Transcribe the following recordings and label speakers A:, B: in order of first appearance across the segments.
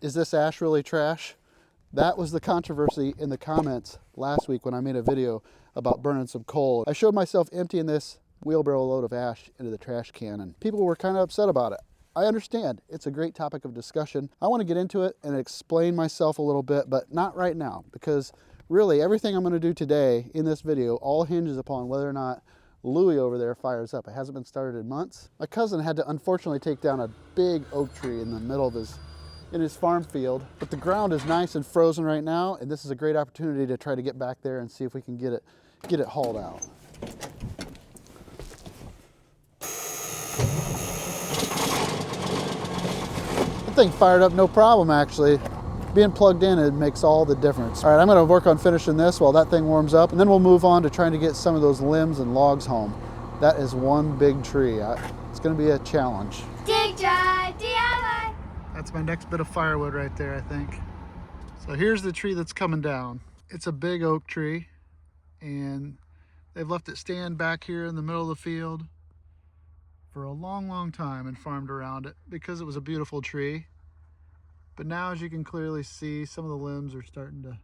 A: Is this ash really trash? That was the controversy in the comments last week when I made a video about burning some coal. I showed myself emptying this wheelbarrow load of ash into the trash can, and people were kind of upset about it. I understand. It's a great topic of discussion. I want to get into it and explain myself a little bit, but not right now, because really everything I'm going to do today in this video all hinges upon whether or not Louie over there fires up. It hasn't been started in months. My cousin had to unfortunately take down a big oak tree in the middle of his farm field, but the ground is nice and frozen right now, and this is a great opportunity to try to get back there and see if we can get it hauled out. The thing fired up no problem, actually. Being plugged in, it makes all the difference. All right, I'm gonna work on finishing this while that thing warms up, and then we'll move on to trying to get some of those limbs and logs home. That is one big tree. It's gonna be a challenge.
B: Dig drive, DIY.
A: That's my next bit of firewood right there, I think. So here's the tree that's coming down. It's a big oak tree, and they've left it stand back here in the middle of the field for a long, long time and farmed around it because it was a beautiful tree. But now, as you can clearly see, some of the limbs are starting to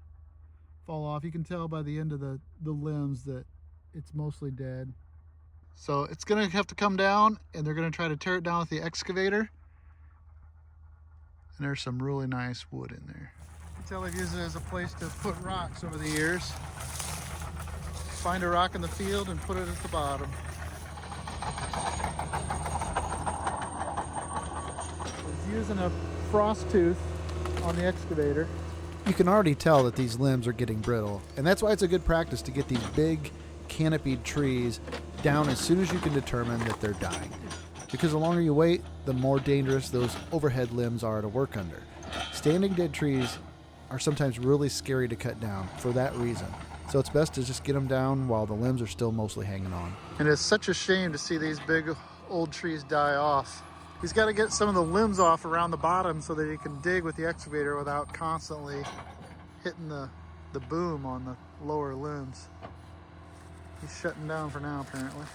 A: fall off. You can tell by the end of the limbs that it's mostly dead. So it's gonna have to come down, and they're gonna try to tear it down with the excavator. And there's some really nice wood in there. You can tell they've used it as a place to put rocks over the years. Find a rock in the field and put it at the bottom. He's using a frost tooth on the excavator. You can already tell that these limbs are getting brittle, and that's why it's a good practice to get these big canopied trees down as soon as you can determine that they're dying. Because the longer you wait, the more dangerous those overhead limbs are to work under. Standing dead trees are sometimes really scary to cut down for that reason. So it's best to just get them down while the limbs are still mostly hanging on. And it's such a shame to see these big old trees die off. He's got to get some of the limbs off around the bottom so that he can dig with the excavator without constantly hitting the boom on the lower limbs. He's shutting down for now, apparently.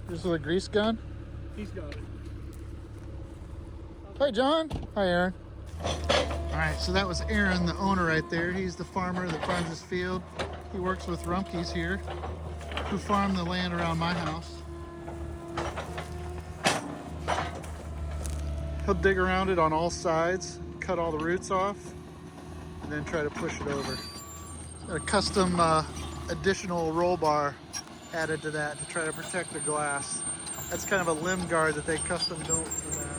A: This is a grease gun?
C: He's got it.
A: Hi, John. Hi, Aaron. All right, so that was Aaron, the owner right there. He's the farmer that farms his field. He works with Rumpkes here, who farm the land around my house. He'll dig around it on all sides, cut all the roots off, and then try to push it over. Got a custom additional roll bar added to that to try to protect the glass. That's kind of a limb guard that they custom built for that.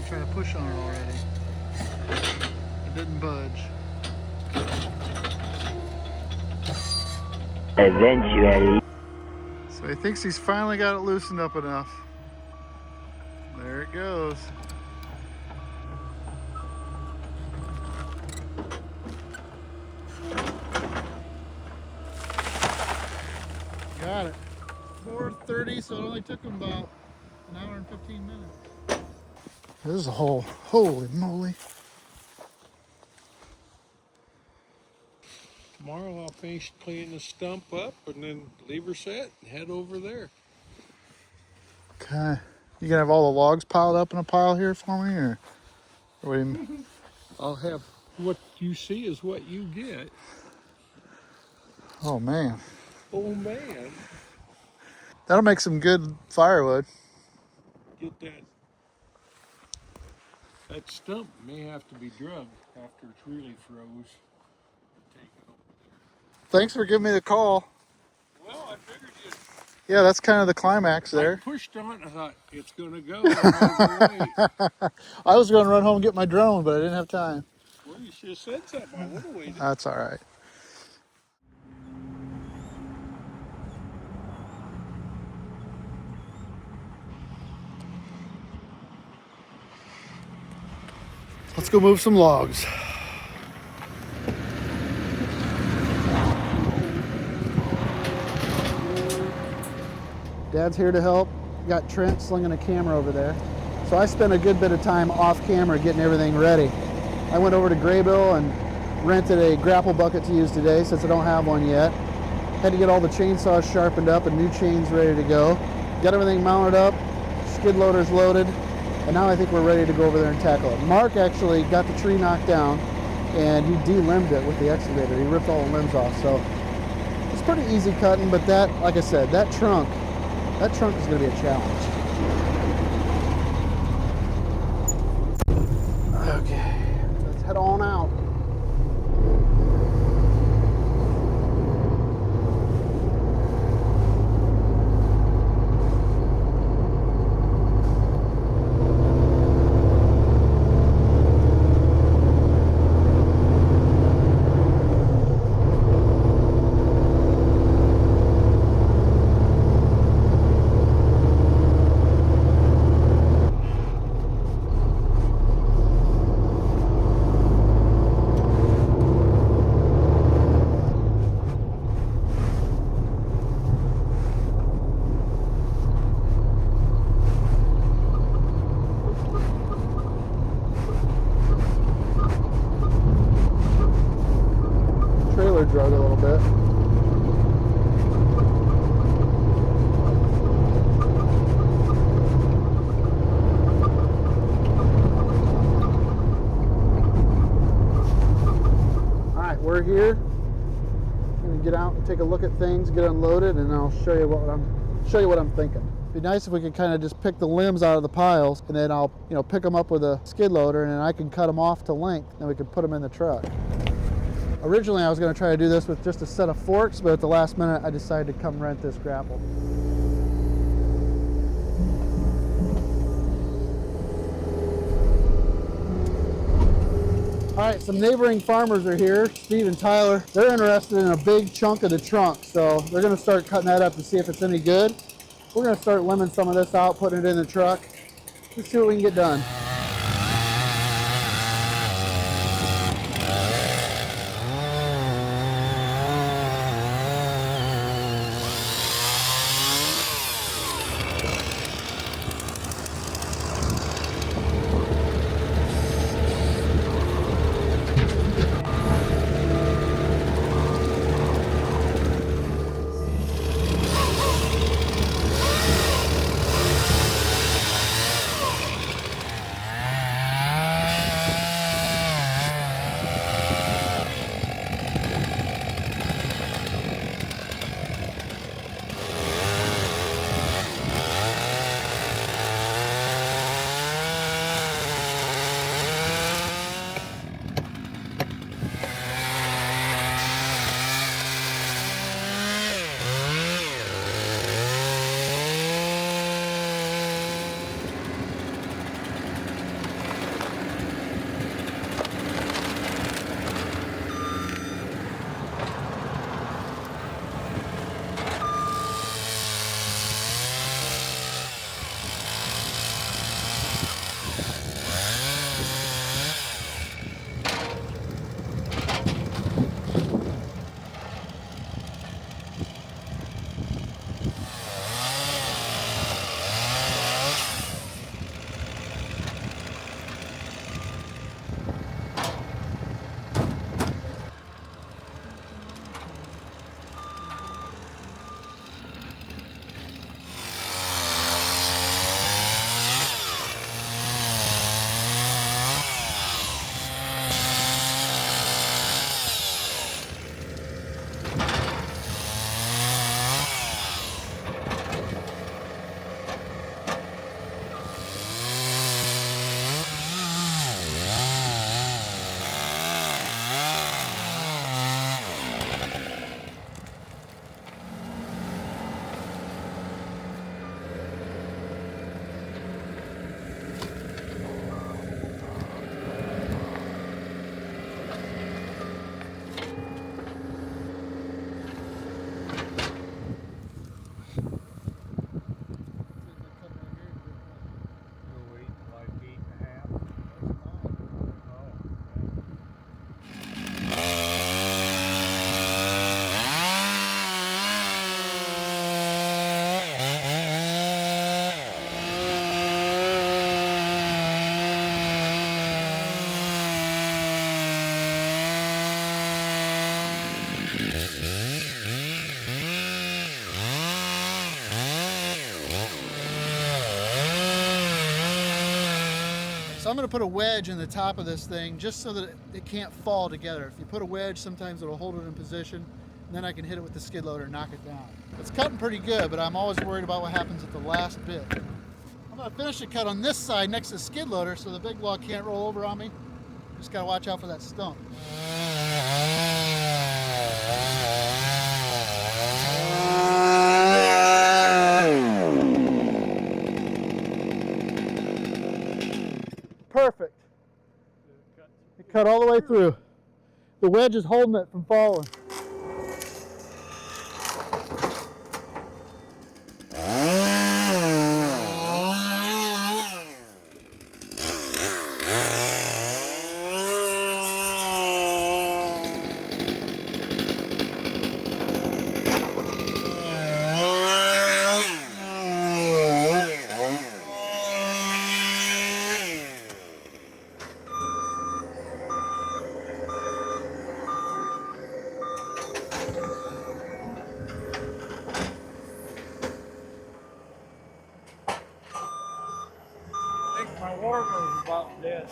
A: Try to push on it already. It didn't budge.
D: Eventually.
A: So he thinks he's finally got it loosened up enough. There it goes. Got it. 4:30, so it only took him about an hour and 15 minutes. This is a hole. Holy moly.
C: Tomorrow I'll finish cleaning the stump up and then leave her set and head over there.
A: Okay. You gonna have all the logs piled up in a pile here for me, or what do you mean?
C: I'll have what you see is what you get.
A: Oh man.
C: Oh man.
A: That'll make some good firewood.
C: Get that stump may have to be drugged after it's really froze. Take it over there.
A: Thanks for giving me the call.
C: Well, I figured you.
A: Yeah, that's kind of the climax
C: I
A: there.
C: pushed on it. I thought it's gonna go. I
A: I was going to run home and get my drone, but I didn't have time.
C: well, you should have said something. I would have waited.
A: That's all right. Let's go move some logs. Dad's here to help. Got Trent slinging a camera over there. So I spent a good bit of time off camera getting everything ready. I went over to Graybill and rented a grapple bucket to use today since I don't have one yet. Had to get all the chainsaws sharpened up and new chains ready to go. Got everything mounted up, skid loader's loaded, and now I think we're ready to go over there and tackle it. Mark actually got the tree knocked down and he de-limbed it with the excavator. He ripped all the limbs off, so it's pretty easy cutting, but that, like I said, that trunk is gonna be a challenge. Okay, let's head on out. Trailer drug a little bit. All right, we're here. I'm gonna get out and take a look at things, get unloaded, and I'll show you what I'm thinking. It'd be nice if we could kind of just pick the limbs out of the piles, and then I'll pick them up with a skid loader, and then I can cut them off to length, and we can put them in the truck. Originally, I was going to try to do this with just a set of forks, but at the last minute, I decided to come rent this grapple. All right, some neighboring farmers are here, Steve and Tyler. They're interested in a big chunk of the trunk, so they're going to start cutting that up to see if it's any good. We're going to start limbing some of this out, putting it in the truck. Let's see what we can get done. So I'm going to put a wedge in the top of this thing just so that it can't fall together. If you put a wedge, sometimes it'll hold it in position, and then I can hit it with the skid loader and knock it down. It's cutting pretty good, but I'm always worried about what happens at the last bit. I'm going to finish the cut on this side next to the skid loader so the big log can't roll over on me. Just got to watch out for that stump. Perfect. It cut all the way through. The wedge is holding it from falling.
C: I think my warmer's about dead.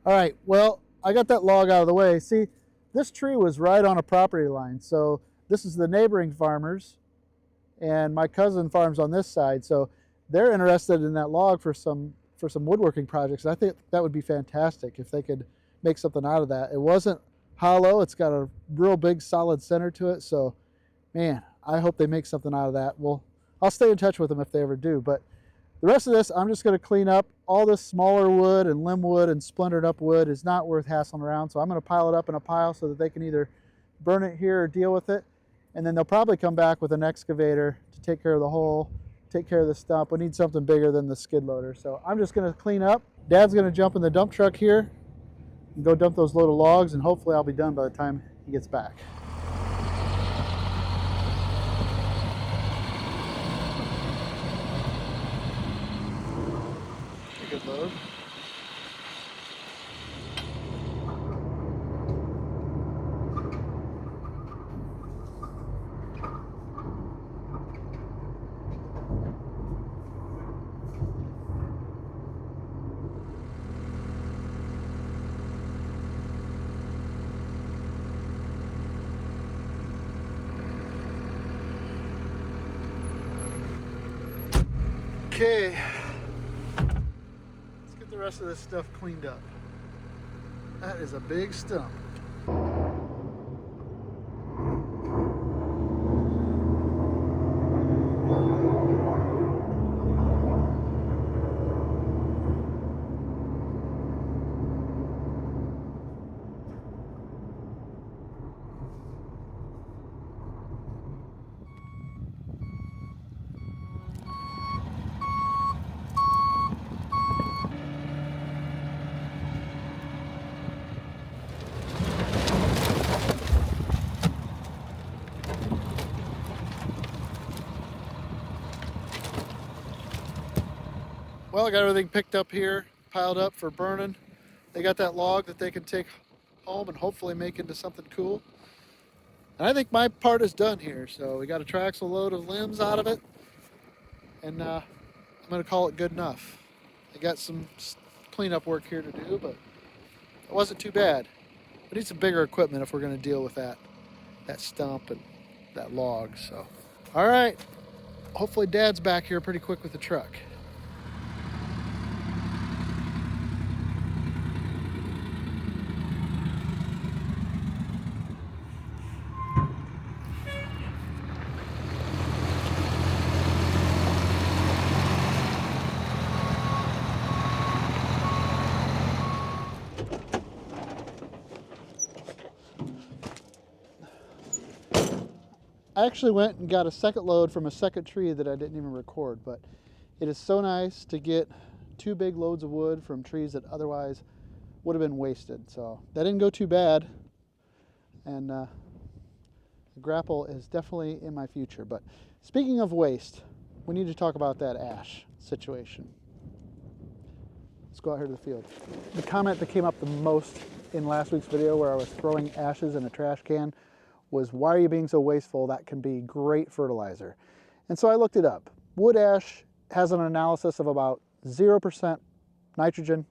A: All right, well, I got that log out of the way. See, this tree was right on a property line. So this is the neighboring farmers, and my cousin farms on this side. So they're interested in that log for some woodworking projects. I think that would be fantastic if they could make something out of that. It wasn't hollow. It's got a real big solid center to it. So, man, I hope they make something out of that. Well, I'll stay in touch with them if they ever do. But the rest of this, I'm just going to clean up. All this smaller wood and limb wood and splintered up wood is not worth hassling around. So I'm going to pile it up in a pile so that they can either burn it here or deal with it. And then they'll probably come back with an excavator to take care of the hole, take care of the stump. We need something bigger than the skid loader. So I'm just going to clean up. Dad's going to jump in the dump truck here and go dump those load of logs, and hopefully I'll be done by the time he gets back. Good load. Okay. The rest of this stuff cleaned up. That is a big stump. Well, I got everything picked up here, piled up for burning. They got that log that they can take home and hopefully make into something cool. And I think my part is done here. So we got a traxel load of limbs out of it. And I'm going to call it good enough. I got some cleanup work here to do, but it wasn't too bad. We need some bigger equipment if we're going to deal with that stump and that log. So, all right. Hopefully Dad's back here pretty quick with the truck. I actually went and got a second load from a second tree that I didn't even record, but it is so nice to get two big loads of wood from trees that otherwise would have been wasted. So that didn't go too bad. And the grapple is definitely in my future. But speaking of waste, we need to talk about that ash situation. Let's go out here to the field. The comment that came up the most in last week's video where I was throwing ashes in a trash can was, why are you being so wasteful? That can be great fertilizer. And so I looked it up. Wood ash has an analysis of about 0% nitrogen,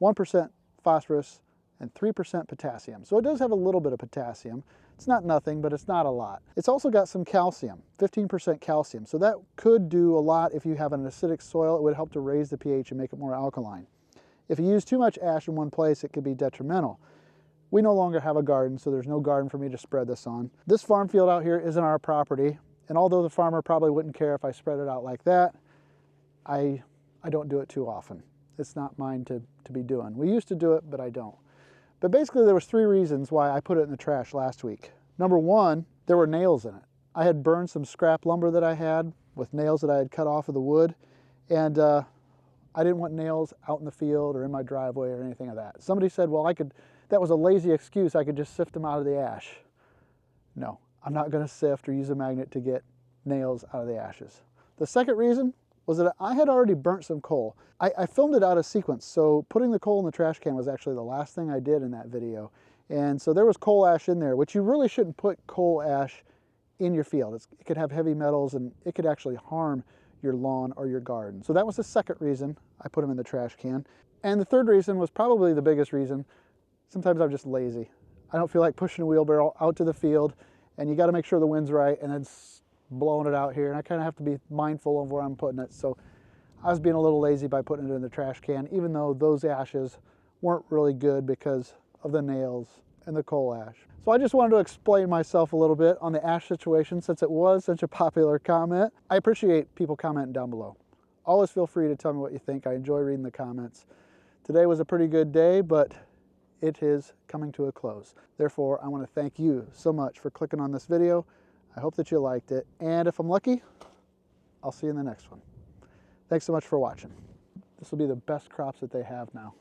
A: 1% phosphorus, and 3% potassium. So it does have a little bit of potassium. It's not nothing, but it's not a lot. It's also got some calcium, 15% calcium. So that could do a lot if you have an acidic soil. It would help to raise the pH and make it more alkaline. If you use too much ash in one place, it could be detrimental. We no longer have a garden, so there's no garden for me to spread this on. This farm field out here isn't our property, and although the farmer probably wouldn't care if I spread it out like that, I don't do it too often. It's not mine to be doing. We used to do it, but I don't. But basically there was 3 reasons why I put it in the trash last week. Number 1, there were nails in it. I had burned some scrap lumber that I had with nails that I had cut off of the wood, and I didn't want nails out in the field or in my driveway or anything of that. Somebody said, well, that was a lazy excuse, I could just sift them out of the ash. No, I'm not gonna sift or use a magnet to get nails out of the ashes. The second reason was that I had already burnt some coal. I filmed it out of sequence, so putting the coal in the trash can was actually the last thing I did in that video. And so there was coal ash in there, which you really shouldn't put coal ash in your field. It could have heavy metals and it could actually harm your lawn or your garden. So that was the second reason I put them in the trash can. And the third reason was probably the biggest reason. Sometimes I'm just lazy. I don't feel like pushing a wheelbarrow out to the field, and you got to make sure the wind's right, and it's blowing it out here, and I kind of have to be mindful of where I'm putting it. So I was being a little lazy by putting it in the trash can, even though those ashes weren't really good because of the nails and the coal ash. So I just wanted to explain myself a little bit on the ash situation since it was such a popular comment. I appreciate people commenting down below. Always feel free to tell me what you think. I enjoy reading the comments. Today was a pretty good day, but it is coming to a close. Therefore, I want to thank you so much for clicking on this video. I hope that you liked it, and if I'm lucky, I'll see you in the next one. Thanks so much for watching. This will be the best crops that they have now.